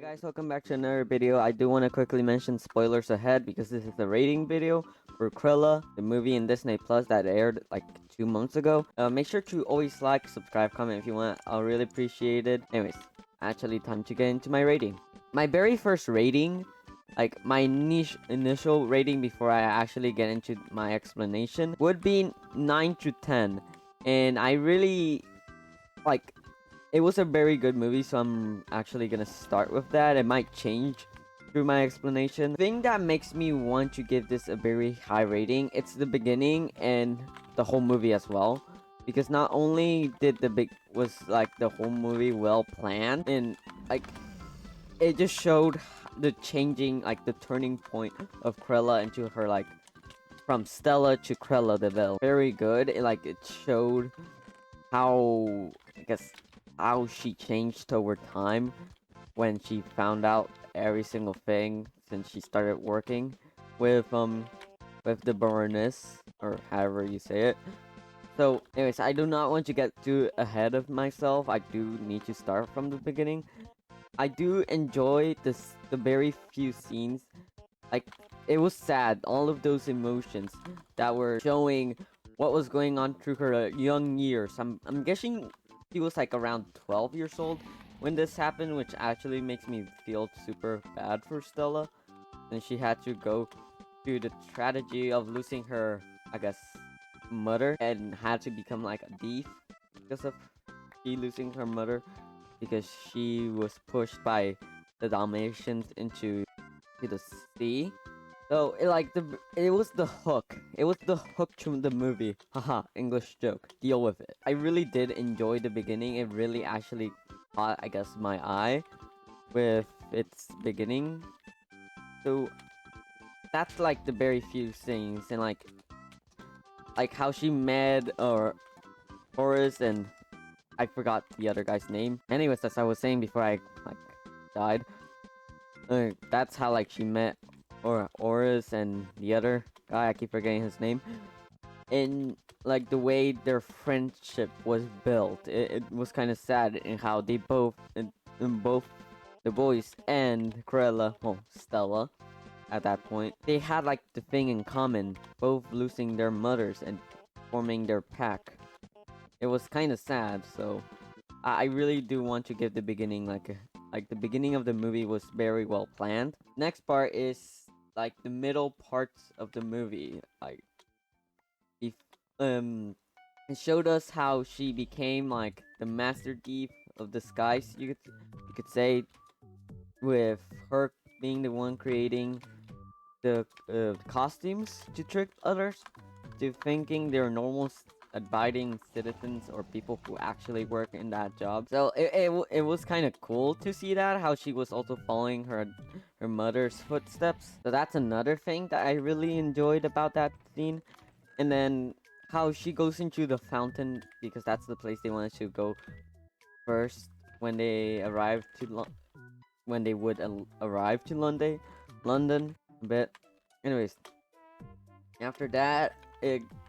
Guys, welcome back to another video. I do want to quickly mention spoilers ahead because this is the rating video for Cruella, the movie in Disney Plus that aired like 2 months ago. Make sure to always like, subscribe, comment if you want. I'll really appreciate it. Anyways, actually time to get into my rating. My very first rating, like my initial rating before I actually get into my explanation, would be 9 to 10. And I really like it was a very good movie, so I'm actually gonna start with that. It might change through my explanation. The thing that makes me want to give this a very high rating, it's the beginning and the whole movie as well. Because not only did was like the whole movie well planned, and like it just showed the changing, like the turning point of Cruella into her, like from Stella to Cruella the Belle. Very good. It showed how, I guess, how she changed over time when she found out every single thing since she started working with the Baroness, or however you say it. So anyways, I do not want to get too ahead of myself. I do need to start from the beginning. I do enjoy the very few scenes. Like, it was sad, all of those emotions that were showing what was going on through her young years. I'm guessing she was like around 12 years old when this happened, which actually makes me feel super bad for Stella. And she had to go through the tragedy of losing her, I guess, mother, and had to become like a thief because of she losing her mother, because she was pushed by the Dalmatians into the sea. So it was the hook. It was the hook to the movie. Haha, English joke. Deal with it. I really did enjoy the beginning. It really actually caught, I guess, my eye with its beginning. So that's like the very few things, and like how she met Horace, and I forgot the other guy's name. Anyways, as I was saying before I died. That's how like she met Oris and the other guy, I keep forgetting his name. And like the way their friendship was built, it was kind of sad in how they both, and both the boys and Cruella, well, Stella, at that point, they had like the thing in common, both losing their mothers and forming their pack. It was kind of sad, so I really do want to give the beginning like the beginning of the movie was very well planned. Next part is like the middle parts of the movie. Like if it showed us how she became like the master thief of disguise, you could say, with her being the one creating the costumes to trick others to thinking they're normal abiding citizens or people who actually work in that job. So it was kind of cool to see that, how she was also following her mother's footsteps. So that's another thing that I really enjoyed about that scene. And then how she goes into the fountain, because that's the place they wanted to go first when they arrived to when they would arrive to London a bit. Anyways, after that,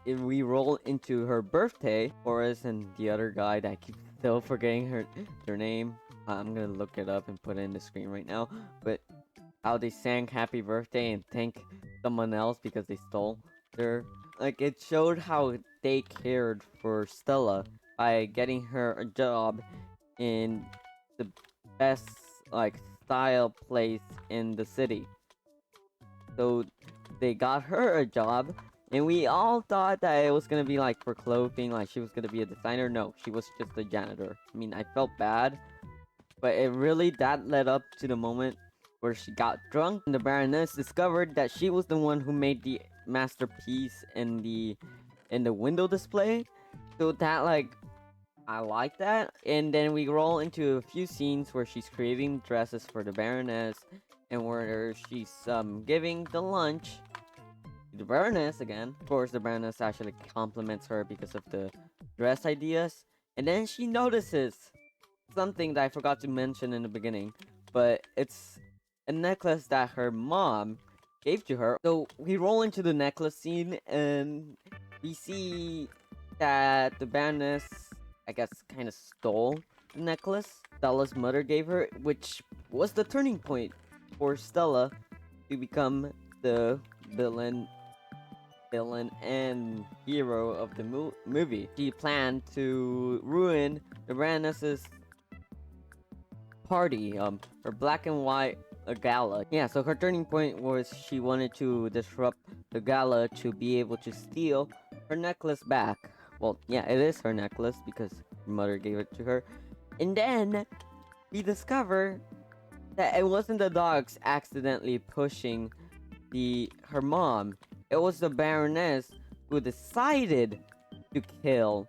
we roll into her birthday. Horace and the other guy that I keep still forgetting their name. I'm gonna look it up and put it in the screen right now. But how they sang happy birthday and thank someone else because they stole their... Like, it showed how they cared for Stella by getting her a job in the best, like, style place in the city. So they got her a job, and we all thought that it was gonna be like for clothing, like she was gonna be a designer. No, she was just a janitor. I mean, I felt bad, but that led up to the moment where she got drunk, and the Baroness discovered that she was the one who made the masterpiece in the window display. So that, like, I like that. And then we roll into a few scenes where she's creating dresses for the Baroness, and where she's giving the lunch to the Baroness again. Of course, the Baroness actually compliments her because of the dress ideas. And then she notices something that I forgot to mention in the beginning, but it's a necklace that her mom gave to her. So we roll into the necklace scene, and we see that the Baroness, I guess, kind of stole the necklace Stella's mother gave her, which was the turning point for Stella to become the villain and hero of the movie. She planned to ruin the Baroness's party, her black and white gala. Yeah, so her turning point was she wanted to disrupt the gala to be able to steal her necklace back. Well, yeah, it is her necklace because her mother gave it to her. And then we discover that it wasn't the dogs accidentally pushing her mom. It was the Baroness who decided to kill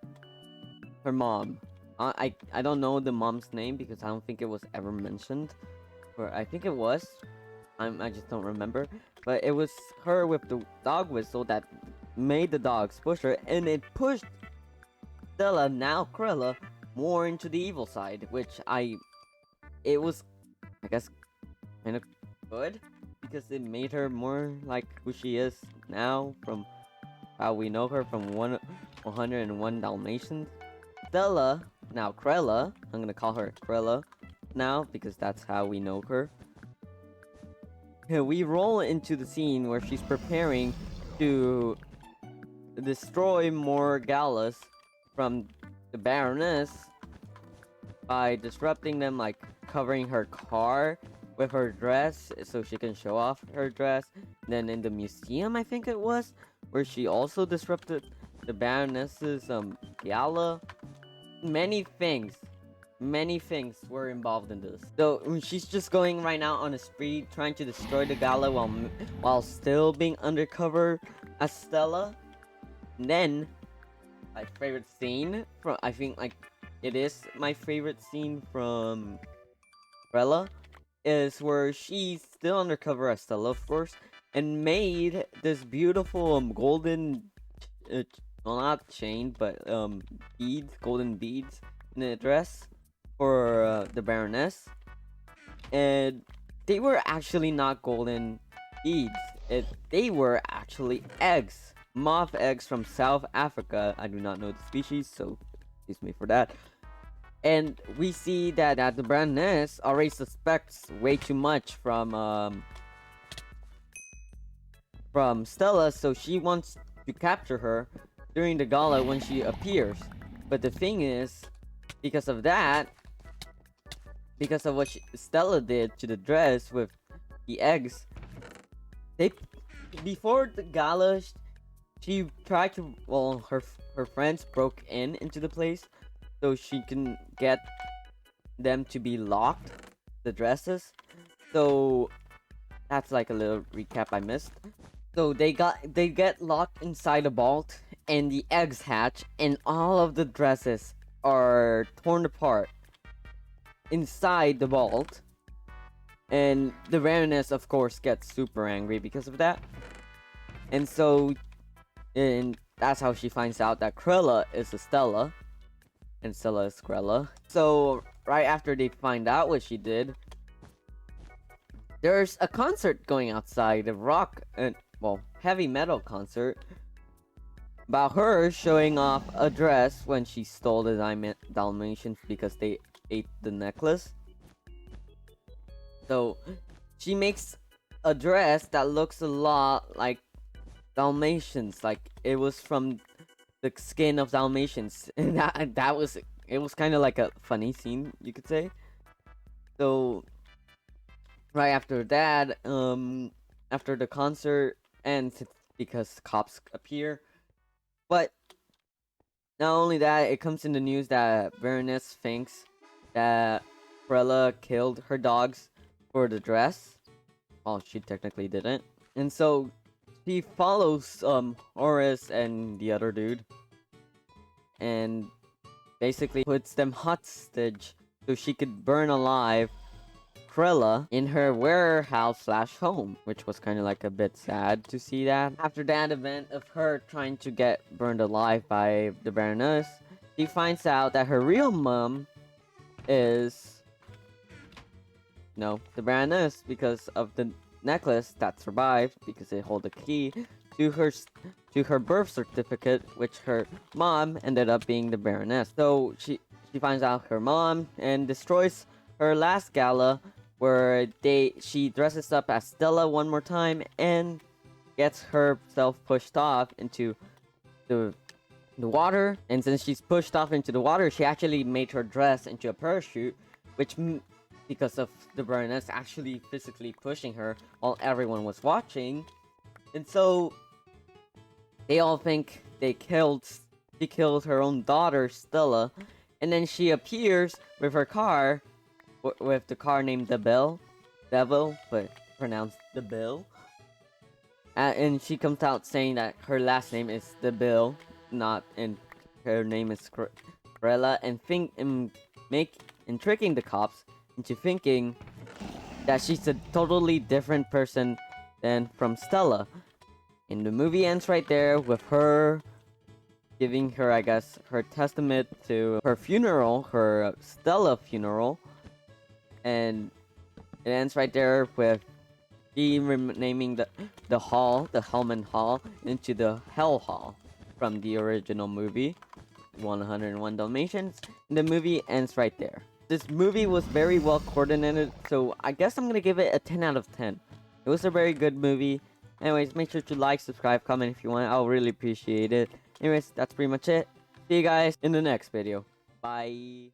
her mom. I don't know the mom's name because I don't think it was ever mentioned. Or I think it was. I just don't remember. But it was her with the dog whistle that made the dogs push her, and it pushed Stella, now Cruella, more into the evil side, which it was, I guess, kind of good because it made her more like who she is now from how we know her from 101 Dalmatians. Stella, now Cruella, I'm gonna call her Cruella now because that's how we know her. We roll into the scene where she's preparing to destroy more galas from the Baroness by disrupting them, like covering her car with her dress so she can show off her dress. Then in the museum, I think it was, where she also disrupted the Baroness's gala. Many things were involved in this. So she's just going right now on a spree trying to destroy the gala while still being undercover as Stella. And then my favorite scene from, I think like it is my favorite scene from Cruella, is where she's still undercover as Stella, of course, and made this beautiful golden well, not chain, but golden beads in a dress for the Baroness. And they were actually not golden beads. They were actually eggs. Moth eggs from South Africa. I do not know the species, so excuse me for that. And we see that the Baroness already suspects way too much from Stella, so she wants to capture her during the gala when she appears. But the thing is, because of what Stella did to the dress with the eggs, before the gala, she tried to, well, her friends broke into the place so she can get them to be locked, the dresses. So that's like a little recap I missed. So they get locked inside a vault, and the eggs hatch, and all of the dresses are torn apart inside the vault. And the Baroness, of course, gets super angry because of that. And that's how she finds out that Cruella is a Stella, and Stella is Cruella. So right after they find out what she did, there's a concert going outside, a rock and heavy metal concert, about her showing off a dress when she stole the Dalmatians because they ate the necklace. So she makes a dress that looks a lot like Dalmatians, like it was from the skin of Dalmatians, and it was kind of like a funny scene, you could say. So right after that, after the concert ends, because cops appear. But not only that, it comes in the news that Baroness thinks that Cruella killed her dogs for the dress. Well, she technically didn't. And so she follows Horace and the other dude and basically puts them hostage so she could burn alive Cruella in her warehouse/home, which was kind of like a bit sad to see that. After that event of her trying to get burned alive by the Baroness, she finds out that her real mom is the Baroness, because of the necklace that survived, because it holds the key to her birth certificate, which her mom ended up being the Baroness. So she she finds out her mom and destroys her last gala, where she dresses up as Stella one more time and gets herself pushed off into the water. And since she's pushed off into the water, she actually made her dress into a parachute, which because of the Baroness actually physically pushing her while everyone was watching. And so they all think she killed her own daughter Stella, and then she appears with her car, with the car named Devil, but pronounced Devil. And she comes out saying that her last name is Devil, and her name is Cruella, and tricking the cops into thinking that she's a totally different person than from Stella. And the movie ends right there with her giving her, I guess, her testament to her funeral, her Stella funeral. And it ends right there with she renaming the hall, the Hellman Hall, into the Hell Hall from the original movie, 101 Dalmatians. And the movie ends right there. This movie was very well coordinated, so I guess I'm gonna give it a 10 out of 10. It was a very good movie. Anyways, make sure to like, subscribe, comment if you want. I'll really appreciate it. Anyways, that's pretty much it. See you guys in the next video. Bye.